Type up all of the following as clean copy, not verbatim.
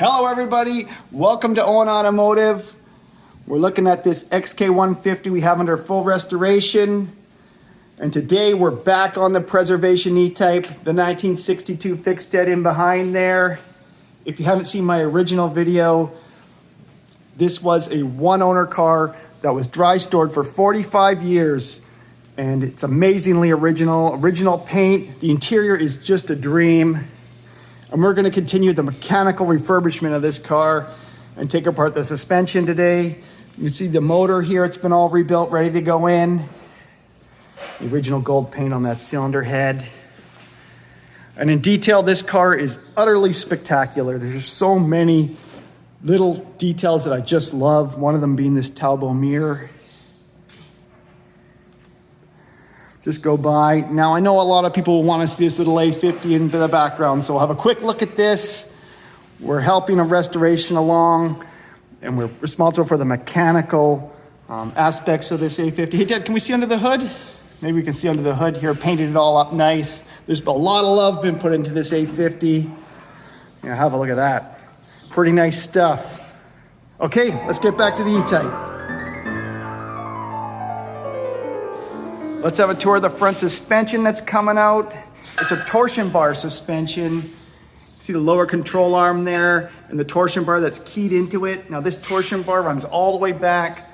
Hello everybody, welcome to Owen Automotive. We're looking at this XK150 we have under full restoration. And today we're back on the Preservation E-Type, the 1962 fixed dead in behind there. If you haven't seen my original video, this was a one owner car that was dry stored for 45 years. And it's amazingly original paint. The interior is just a dream. And we're gonna continue the mechanical refurbishment of this car and take apart the suspension today. You can see the motor here, it's been all rebuilt, ready to go in. The original gold paint on that cylinder head. And in detail, this car is utterly spectacular. There's just so many little details that I just love. One of them being this Talbot mirror. Just go by. Now, I know a lot of people will want to see this little A50 in the background, so we'll have a quick look at this. We're helping a restoration along, and we're responsible for the mechanical aspects of this A50. Hey, Dad, can we see under the hood? Maybe we can see under the hood here, painted it all up nice. There's a lot of love been put into this A50. Yeah, have a look at that. Pretty nice stuff. Okay, let's get back to the E-Type. Let's have a tour of the front suspension that's coming out. It's a torsion bar suspension. See the lower control arm there and the torsion bar that's keyed into it. Now this torsion bar runs all the way back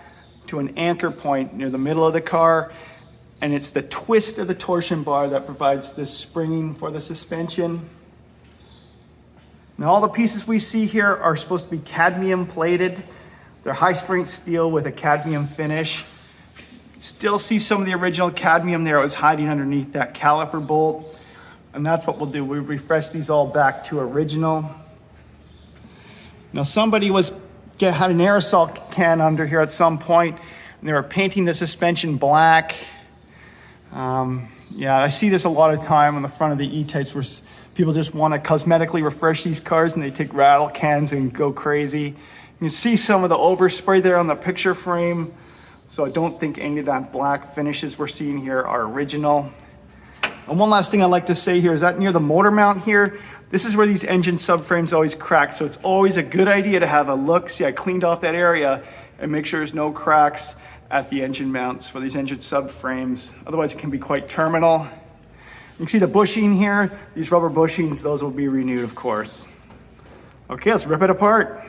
to an anchor point near the middle of the car. And it's the twist of the torsion bar that provides this springing for the suspension. Now all the pieces we see here are supposed to be cadmium plated. They're high strength steel with a cadmium finish. Still see some of the original cadmium there. It was hiding underneath that caliper bolt. And that's what we'll do. We'll refresh these all back to original. Now somebody had an aerosol can under here at some point, and they were painting the suspension black. Yeah, I see this a lot of time on the front of the E-Types where people just want to cosmetically refresh these cars and they take rattle cans and go crazy. You can see some of the overspray there on the picture frame. So I don't think any of that black finishes we're seeing here are original. And one last thing I'd like to say here is that near the motor mount here, this is where these engine subframes always crack. So it's always a good idea to have a look. See, I cleaned off that area and make sure there's no cracks at the engine mounts for these engine subframes. Otherwise it can be quite terminal. You can see the bushing here. These rubber bushings, those will be renewed, of course. Okay, let's rip it apart.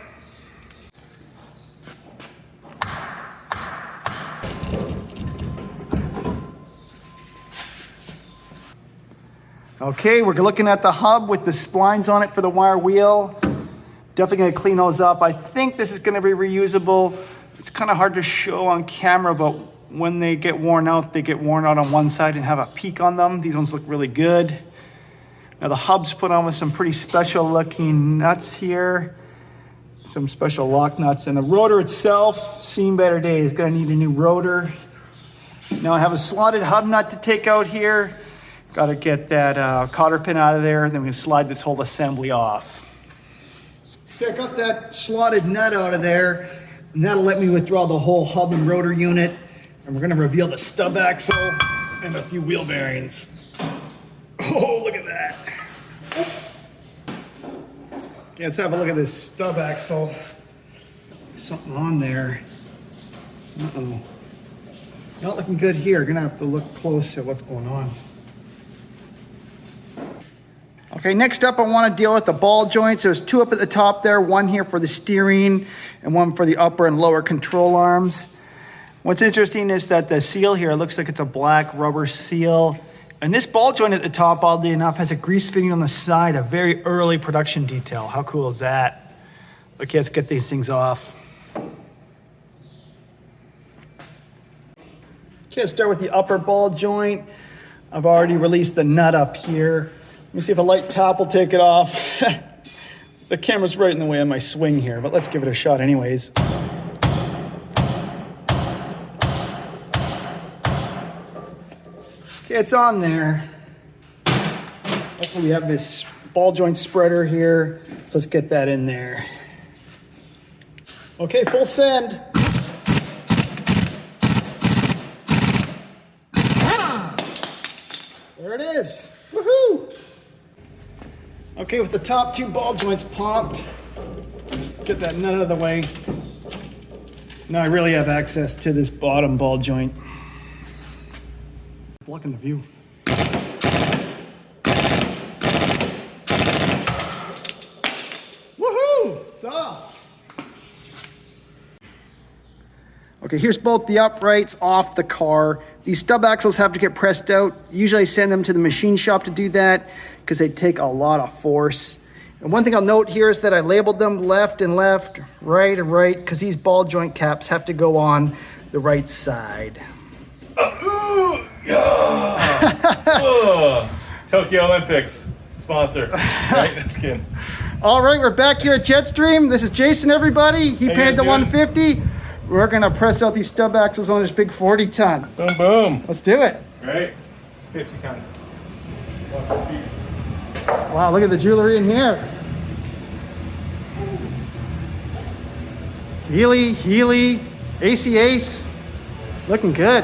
Okay, we're looking at the hub with the splines on it for the wire wheel. Definitely gonna clean those up. I think this is gonna be reusable. It's kind of hard to show on camera, but when they get worn out, they get worn out on one side and have a peak on them. These ones look really good. Now the hub's put on with some pretty special looking nuts here. Some special lock nuts, and the rotor itself, seen better days. Gonna need a new rotor. Now I have a slotted hub nut to take out here. Got to get that cotter pin out of there, then we can slide this whole assembly off. Okay, I got that slotted nut out of there, and that'll let me withdraw the whole hub and rotor unit. And we're going to reveal the stub axle and a few wheel bearings. Oh, look at that. Okay, let's have a look at this stub axle. Something on there. Uh-oh. Not looking good here. Gonna have to look close at what's going on. Okay, next up I want to deal with the ball joints. There's two up at the top there, one here for the steering and one for the upper and lower control arms. What's interesting is that the seal here, it looks like it's a black rubber seal. And this ball joint at the top, oddly enough, has a grease fitting on the side, a very early production detail. How cool is that? Okay, let's get these things off. Okay, let's start with the upper ball joint. I've already released the nut up here. Let me see if a light tap will take it off. The camera's right in the way of my swing here, but let's give it a shot anyways. Okay, it's on there. Hopefully we have this ball joint spreader here. So let's get that in there. Okay, full send. There it is. Woohoo! Okay, with the top two ball joints popped, get that nut out of the way. Now I really have access to this bottom ball joint. Blocking the view. Woohoo! It's off. Okay, here's both the uprights off the car. These stub axles have to get pressed out. Usually I send them to the machine shop to do that because they take a lot of force. And one thing I'll note here is that I labeled them left and left, right and right, because these ball joint caps have to go on the right side. Tokyo Olympics sponsor. Right? That's good. All right, we're back here at Jetstream. This is Jason, everybody. He painted the 150. We're gonna press out these stub axles on this big 40 ton. Boom, boom. Let's do it. Right? 50 ton. Wow, look at the jewelry in here. Healy, AC Ace. Looking good.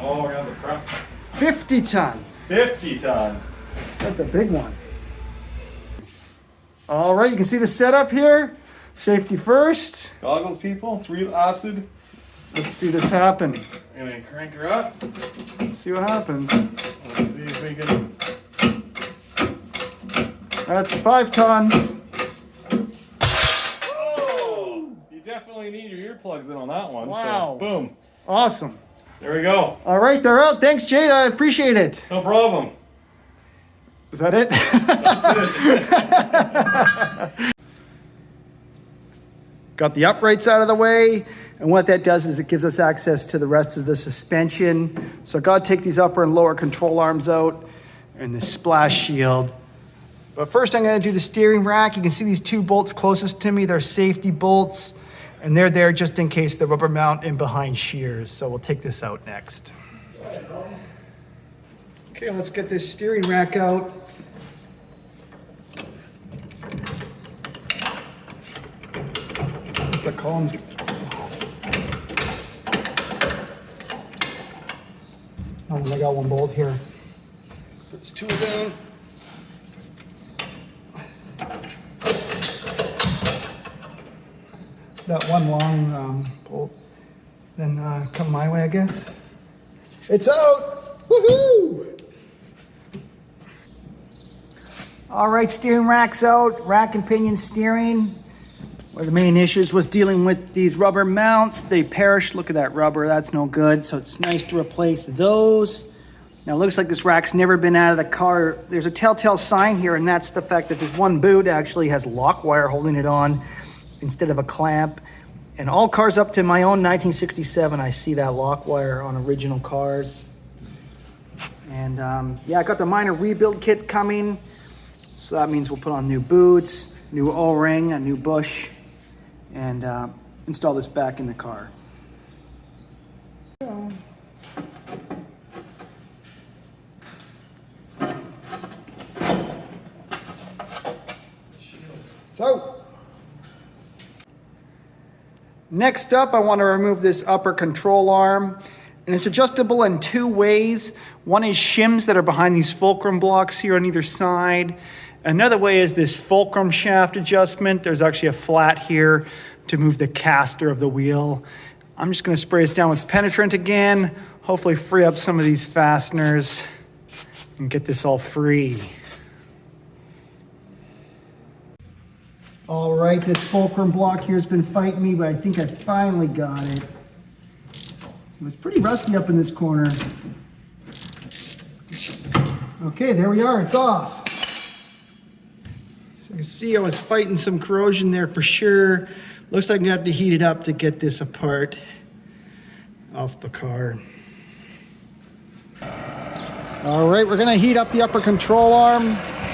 Oh, we're on the front. 50 ton. 50 ton. That's the big one. All right, you can see the setup here. Safety first. Goggles, people. It's real acid. Let's see this happen. I'm gonna crank her up. Let's see what happens. Let's see if we can. That's 5 tons. Oh! You definitely need your earplugs in on that one. Wow. So, boom. Awesome. There we go. All right, they're out. Thanks, Jade. I appreciate it. No problem. Is that it? That's it. Got the uprights out of the way. And what that does is it gives us access to the rest of the suspension. So I got to take these upper and lower control arms out and the splash shield. But first I'm going to do the steering rack. You can see these 2 bolts closest to me. They're safety bolts. And they're there just in case the rubber mount in behind shears. So we'll take this out next. Okay, let's get this steering rack out. What's the column? Oh, I got 1 bolt here. Put this tool down. That 1 long bolt. Then come my way, I guess. It's out! Woohoo! All right, steering rack's out. Rack and pinion steering. One of the main issues was dealing with these rubber mounts. They perished. Look at that rubber. That's no good. So it's nice to replace those. Now it looks like this rack's never been out of the car. There's a telltale sign here, and that's the fact that this one boot actually has lock wire holding it on instead of a clamp. And all cars up to my own 1967, I see that lock wire on original cars. And yeah, I got the minor rebuild kit coming. So that means we'll put on new boots, new O-ring, a new bush, and install this back in the car. So, next up, I want to remove this upper control arm. And it's adjustable in 2 ways. One is shims that are behind these fulcrum blocks here on either side. Another way is this fulcrum shaft adjustment. There's actually a flat here to move the caster of the wheel. I'm just going to spray this down with penetrant again, hopefully free up some of these fasteners and get this all free. All right, this fulcrum block here has been fighting me, but I think I finally got it. It was pretty rusty up in this corner. Okay, there we are, it's off. So you can see I was fighting some corrosion there for sure. Looks like I'm gonna have to heat it up to get this apart off the car. All right, we're gonna heat up the upper control arm,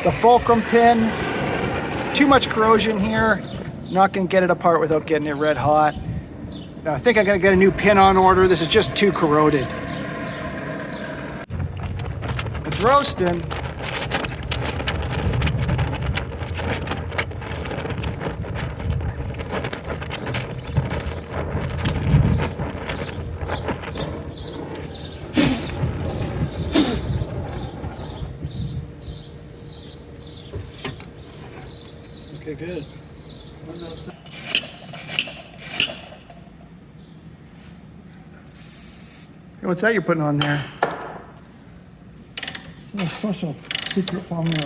the fulcrum pin. Too much corrosion here. Not gonna get it apart without getting it red hot. I think I'm gonna get a new pin on order. This is just too corroded. It's roasting. Okay, good. Hey, what's that you're putting on there? It's a special secret formula.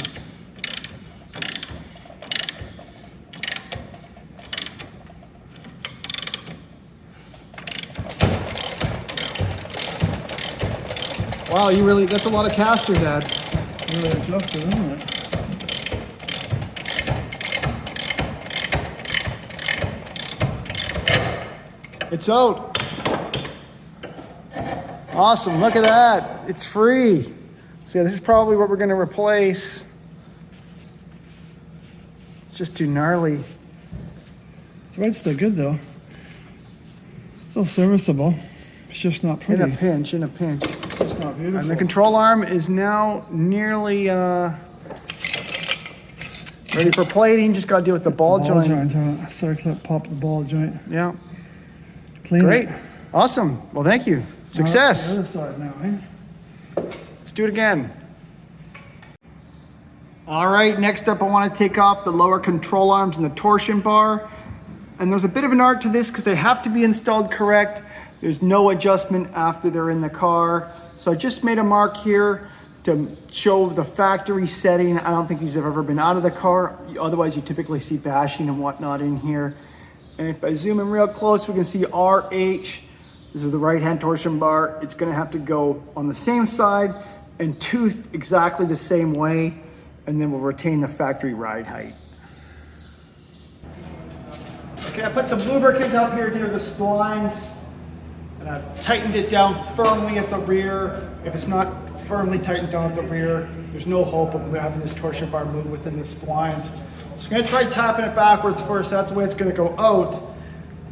Wow, that's a lot of casters, Dad. It's really adjusted, isn't it? It's out. Awesome, look at that. It's free. So yeah, this is probably what we're gonna replace. It's just too gnarly. The weight's still good though. Still serviceable. It's just not pretty. In a pinch, in a pinch. It's not beautiful. And the control arm is now nearly ready for plating. Just gotta deal with the ball joint. Circlip, pop the ball joint. Yeah, Clean great. it. Awesome, well thank you. Success. The other side now, eh? Let's do it again. All right, next up I want to take off the lower control arms and the torsion bar. And there's a bit of an art to this because they have to be installed correct. There's no adjustment after they're in the car. So I just made a mark here to show the factory setting. I don't think these have ever been out of the car. Otherwise you typically see bashing and whatnot in here. And if I zoom in real close, we can see RH. This is the right-hand torsion bar. It's gonna have to go on the same side and tooth exactly the same way, and then we'll retain the factory ride height. Okay, I put some lubricant up here near the splines, and I've tightened it down firmly at the rear. If it's not firmly tightened down at the rear, there's no hope of having this torsion bar move within the splines. So I'm gonna try tapping it backwards first. That's the way it's gonna go out.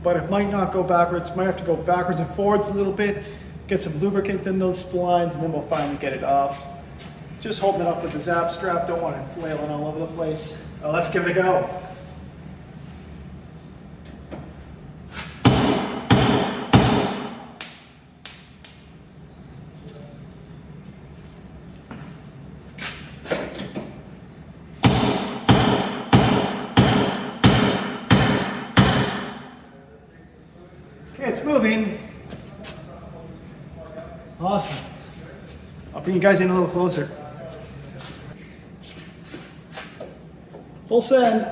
But it might not go backwards. Might have to go backwards and forwards a little bit, get some lubricant in those splines, and then we'll finally get it off. Just holding it up with the zap strap. Don't want it flailing all over the place. Let's give it a go. Okay, it's moving. Awesome. I'll bring you guys in a little closer. Full send.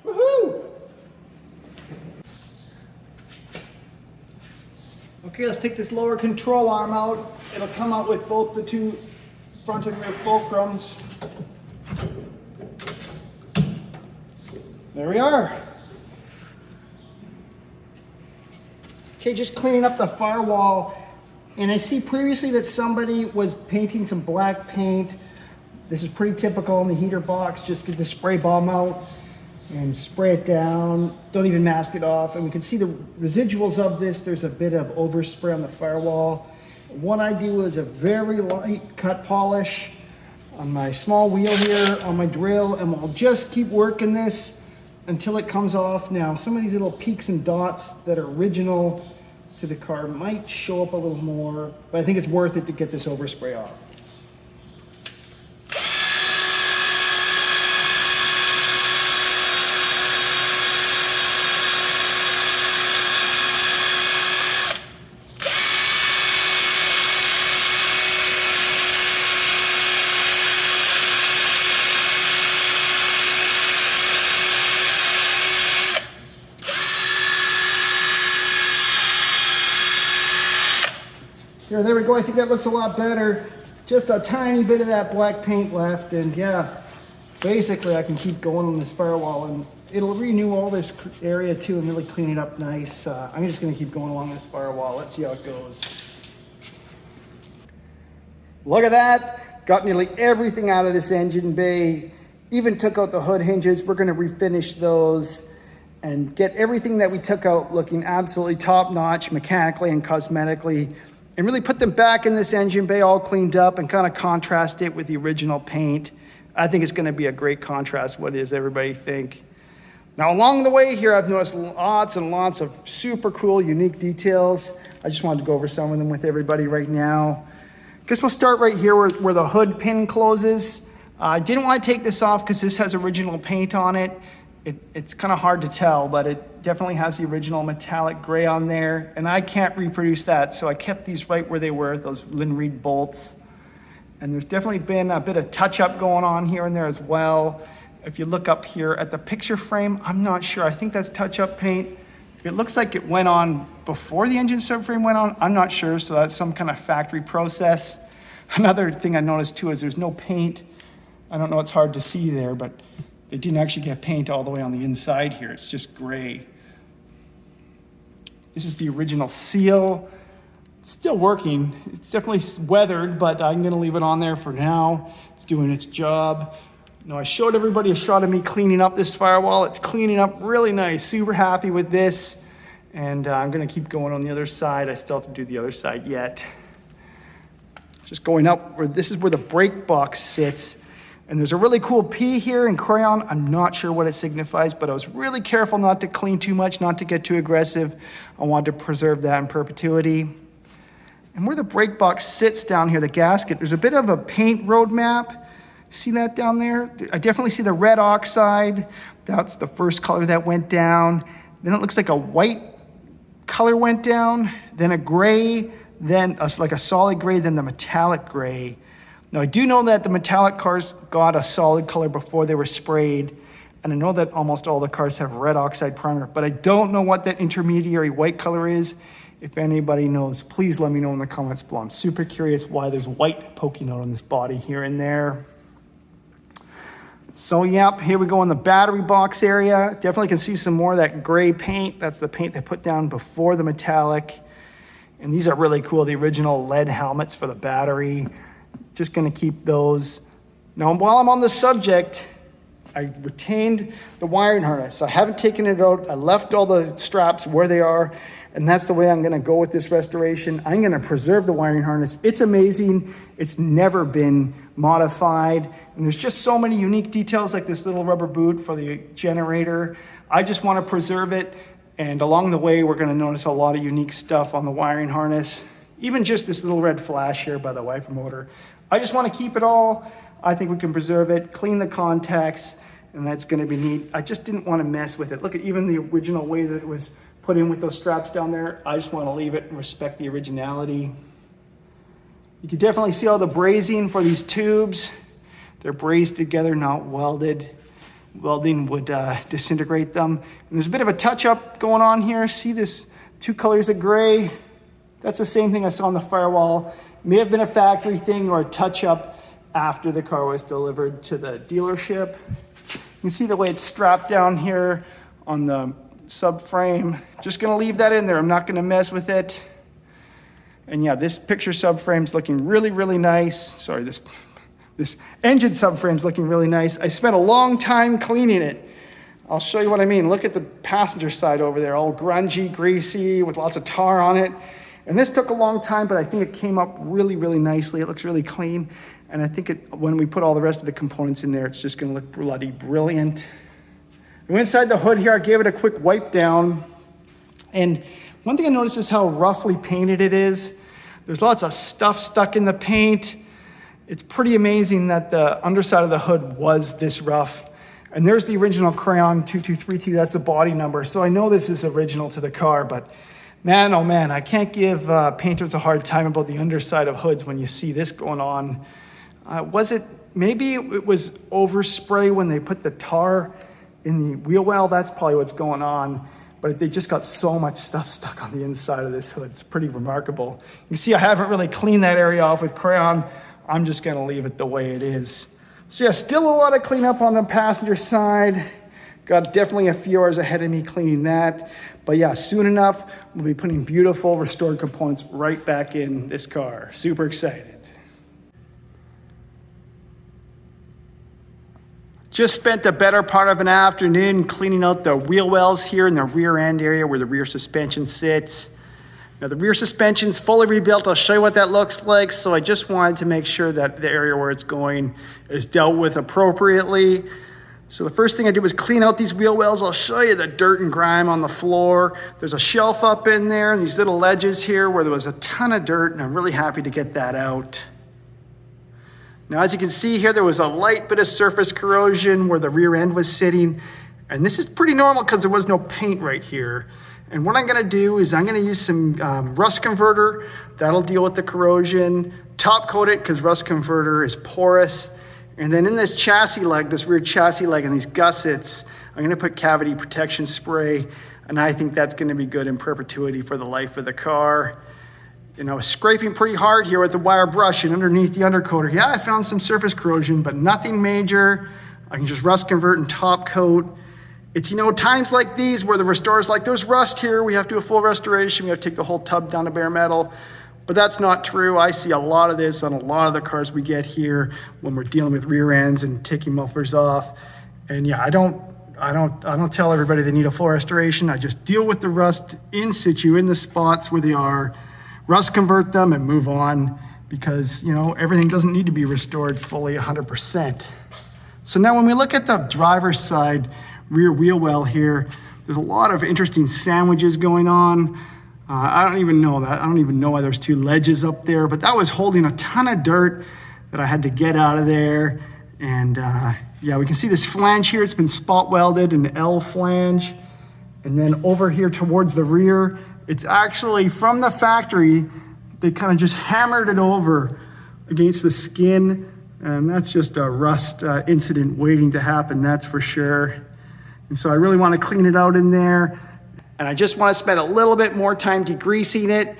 Woohoo! Okay, let's take this lower control arm out. It'll come out with both the two front and rear fulcrums. There we are. Okay, just cleaning up the firewall. And I see previously that somebody was painting some black paint. This is pretty typical in the heater box. Just get the spray bomb out and spray it down. Don't even mask it off. And we can see the residuals of this. There's a bit of overspray on the firewall. What I do is a very light cut polish on my small wheel here on my drill, and we'll just keep working this until it comes off. Now, some of these little peaks and dots that are original to the car might show up a little more, but I think it's worth it to get this overspray off. There we go. I think that looks a lot better. Just a tiny bit of that black paint left, and yeah, basically I can keep going on this firewall, and it'll renew all this area too and really clean it up nice. I'm just going to keep going along this firewall. Let's see how it goes. Look at that. Got nearly everything out of this engine bay. Even took out the hood hinges. We're going to refinish those and get everything that we took out looking absolutely top notch mechanically and cosmetically, and really put them back in this engine bay all cleaned up and kind of contrast it with the original paint. I think it's gonna be a great contrast. What does everybody think? Now along the way here, I've noticed lots and lots of super cool, unique details. I just wanted to go over some of them with everybody right now. Guess we'll start right here where the hood pin closes. I didn't want to take this off because this has original paint on it. It's kind of hard to tell, but it definitely has the original metallic gray on there, and I can't reproduce that, so I kept these right where they were, those Lynn Reed bolts. And there's definitely been a bit of touch-up going on here and there as well. If you look up here at the picture frame, I'm not sure. I think that's touch-up paint. It looks like it went on before the engine subframe went on. I'm not sure, so that's some kind of factory process. Another thing I noticed too is there's no paint. I don't know, it's hard to see there, but they didn't actually get paint all the way on the inside here. It's just gray. This is the original seal. It's still working. It's definitely weathered, but I'm gonna leave it on there for now. It's doing its job. Now, I showed everybody a shot of me cleaning up this firewall. It's cleaning up really nice. Super happy with this. And I'm gonna keep going on the other side. I still have to do the other side yet. Just going up, this is where the brake box sits. And there's a really cool P here in crayon. I'm not sure what it signifies, but I was really careful not to clean too much, not to get too aggressive. I wanted to preserve that in perpetuity. And where the brake box sits down here, the gasket, there's a bit of a paint roadmap. See that down there? I definitely see the red oxide. That's the first color that went down. Then it looks like a white color went down, then a gray, then like a solid gray, then the metallic gray. Now, I do know that the metallic cars got a solid color before they were sprayed, and I know that almost all the cars have red oxide primer, but I don't know what that intermediary white color is. If anybody knows, please let me know in the comments below. I'm super curious why there's white poking out on this body here and there. So, yep, here we go in the battery box area. Definitely can see some more of that gray paint. That's the paint they put down before the metallic. And these are really cool, the original lead helmets for the battery. Just gonna keep those. Now, while I'm on the subject, I retained the wiring harness. I haven't taken it out. I left all the straps where they are, and that's the way I'm gonna go with this restoration. I'm gonna preserve the wiring harness. It's amazing. It's never been modified. And there's just so many unique details, like this little rubber boot for the generator. I just wanna preserve it. And along the way, we're gonna notice a lot of unique stuff on the wiring harness. Even just this little red flash here by the wiper motor. I just want to keep it all. I think we can preserve it, clean the contacts, and that's going to be neat. I just didn't want to mess with it. Look at even the original way that it was put in with those straps down there. I just want to leave it and respect the originality. You can definitely see all the brazing for these tubes. They're brazed together, not welded. Welding would disintegrate them. And there's a bit of a touch-up going on here. See this 2 colors of gray? That's the same thing I saw on the Firewall. May have been a factory thing or a touch-up after the car was delivered to the dealership. You can see the way it's strapped down here on the subframe. Just gonna leave that in there. I'm not gonna mess with it. And yeah, this picture subframe's looking really, really nice. Sorry, this engine subframe's looking really nice. I spent a long time cleaning it. I'll show you what I mean. Look at the passenger side over there, all grungy, greasy, with lots of tar on it. And this took a long time, but I think it came up really, really nicely. It looks really clean. And I think when we put all the rest of the components in there, it's just gonna look bloody brilliant. And inside the hood here, I gave it a quick wipe down. And one thing I noticed is how roughly painted it is. There's lots of stuff stuck in the paint. It's pretty amazing that the underside of the hood was this rough. And there's the original crayon 2232, that's the body number. So I know this is original to the car, but man, oh man, I can't give painters a hard time about the underside of hoods when you see this going on. Maybe it was overspray when they put the tar in the wheel well. That's probably what's going on. But they just got so much stuff stuck on the inside of this hood. It's pretty remarkable. You see, I haven't really cleaned that area off with crayon. I'm just gonna leave it the way it is. So yeah, still a lot of cleanup on the passenger side. Got definitely a few hours ahead of me cleaning that. But yeah, soon enough, we'll be putting beautiful restored components right back in this car. Super excited. Just spent the better part of an afternoon cleaning out the wheel wells here in the rear end area where the rear suspension sits. Now the rear suspension's fully rebuilt. I'll show you what that looks like. So I just wanted to make sure that the area where it's going is dealt with appropriately. So the first thing I did was clean out these wheel wells. I'll show you the dirt and grime on the floor. There's a shelf up in there and these little ledges here where there was a ton of dirt, and I'm really happy to get that out. Now, as you can see here, there was a light bit of surface corrosion where the rear end was sitting. And this is pretty normal because there was no paint right here. And what I'm gonna do is I'm gonna use some rust converter. That'll deal with the corrosion. Top coat it because rust converter is porous. And then in this chassis leg, this rear chassis leg and these gussets, I'm gonna put cavity protection spray. And I think that's gonna be good in perpetuity for the life of the car. You know, scraping pretty hard here with the wire brush and underneath the undercoater. Yeah, I found some surface corrosion, but nothing major. I can just rust convert and top coat. It's, you know, times like these where the restore's like, there's rust here, we have to do a full restoration, we have to take the whole tub down to bare metal. But that's not true. I see a lot of this on a lot of the cars we get here when we're dealing with rear ends and taking mufflers off. And yeah, I don't tell everybody they need a full restoration. I just deal with the rust in situ in the spots where they are, rust convert them and move on, because, you know, everything doesn't need to be restored fully 100%. So now when we look at the driver's side rear wheel well here, there's a lot of interesting sandwiches going on. I don't even know why there's two ledges up there, but that was holding a ton of dirt that I had to get out of there. And yeah, we can see this flange here. It's been spot welded, an L flange. And then over here towards the rear, it's actually from the factory, they kind of just hammered it over against the skin. And that's just a rust incident waiting to happen, that's for sure. And so I really want to clean it out in there. And I just want to spend a little bit more time degreasing it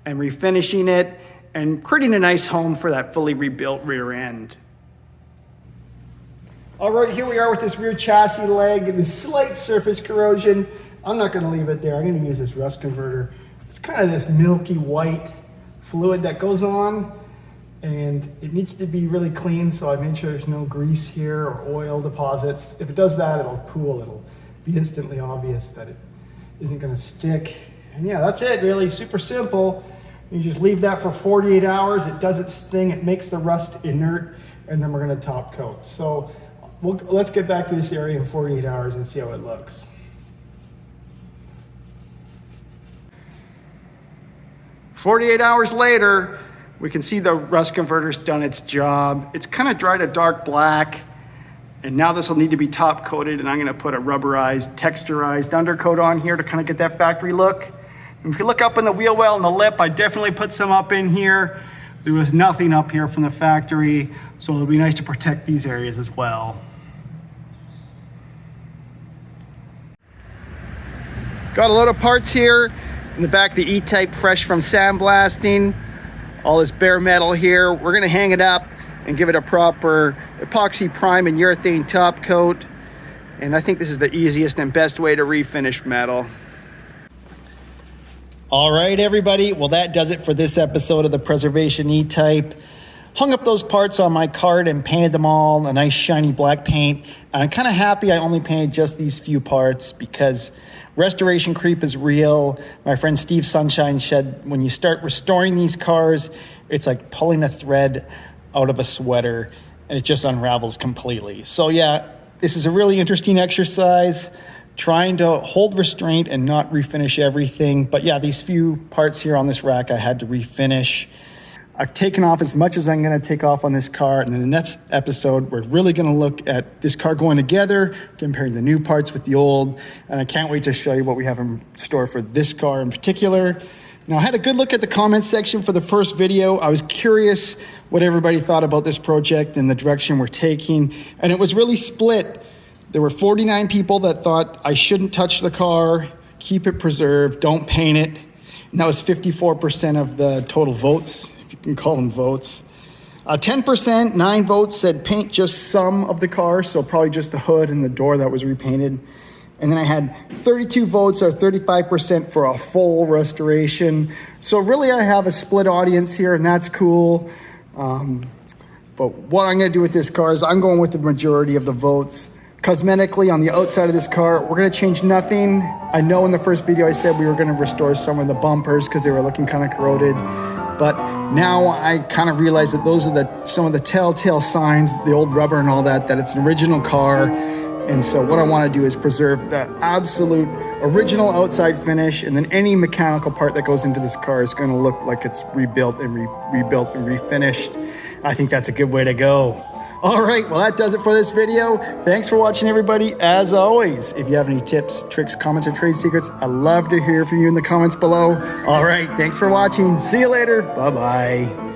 and refinishing it and creating a nice home for that fully rebuilt rear end. All right, here we are with this rear chassis leg and the slight surface corrosion. I'm not going to leave it there. I'm going to use this rust converter. It's kind of this milky white fluid that goes on, and it needs to be really clean, so I made sure there's no grease here or oil deposits. If it does that, it'll pool. It'll be instantly obvious that it isn't going to stick. And yeah, that's it, really. Super simple. You just leave that for 48 hours. It does its thing. It makes the rust inert, and then we're going to top coat. So let's get back to this area in 48 hours and see how it looks. "48 hours later, we can see the rust converter's done its job. It's kind of dried a dark black, and now this will need to be top coated, and I'm gonna put a rubberized, texturized undercoat on here to kind of get that factory look. And if you look up in the wheel well and the lip, I definitely put some up in here. There was nothing up here from the factory, so it'll be nice to protect these areas as well. Got a load of parts here in the back of the E-Type, fresh from sandblasting. All this bare metal here. We're gonna hang it up and give it a proper epoxy prime and urethane top coat. And I think this is the easiest and best way to refinish metal. All right, everybody. Well, that does it for this episode of the Preservation E-Type. Hung up those parts on my cart and painted them all a nice shiny black paint. And I'm kind of happy I only painted just these few parts because restoration creep is real. My friend Steve Sunshine said when you start restoring these cars, it's like pulling a thread out of a sweater and it just unravels completely. So yeah, this is a really interesting exercise, trying to hold restraint and not refinish everything. But yeah, these few parts here on this rack I had to refinish. I've taken off as much as I'm gonna take off on this car, and in the next episode, we're really gonna look at this car going together, comparing the new parts with the old, and I can't wait to show you what we have in store for this car in particular. Now, I had a good look at the comments section for the first video. I was curious what everybody thought about this project and the direction we're taking, and it was really split. There were 49 people that thought I shouldn't touch the car, keep it preserved, don't paint it, and that was 54% of the total votes. You can call them votes. 10%, 9 votes said paint just some of the car, so probably just the hood and the door that was repainted. And then I had 32 votes, or 35% for a full restoration. So really I have a split audience here, and that's cool. But what I'm gonna do with this car is I'm going with the majority of the votes. Cosmetically, on the outside of this car, we're gonna change nothing. I know in the first video I said we were gonna restore some of the bumpers because they were looking kind of corroded. But now I kind of realize that those are some of the telltale signs, the old rubber and all that it's an original car. And so what I want to do is preserve the absolute original outside finish, and then any mechanical part that goes into this car is going to look like it's rebuilt and rebuilt and refinished. I think that's a good way to go. All right, well, that does it for this video. Thanks for watching, everybody. As always, if you have any tips, tricks, comments, or trade secrets, I'd love to hear from you in the comments below. All right, thanks for watching. See you later. Bye-bye.